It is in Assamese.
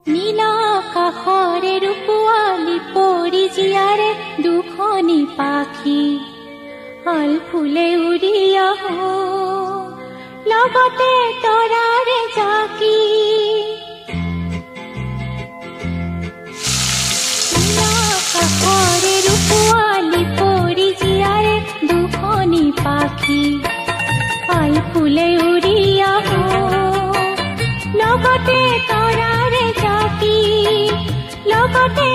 নীলা আকাশৰে ৰূপোৱালী পৰি জীয়াৰে দুখনি পাখি আল ফুলে উৰি আহো লগতে তৰাৰে জাকি। নীলা আকাশৰে ৰূপোৱালী পৰি জীয়াৰে দুখনি পাখি আল ফুলে উৰি আহো লগতে তৰাৰে জাকি লগতে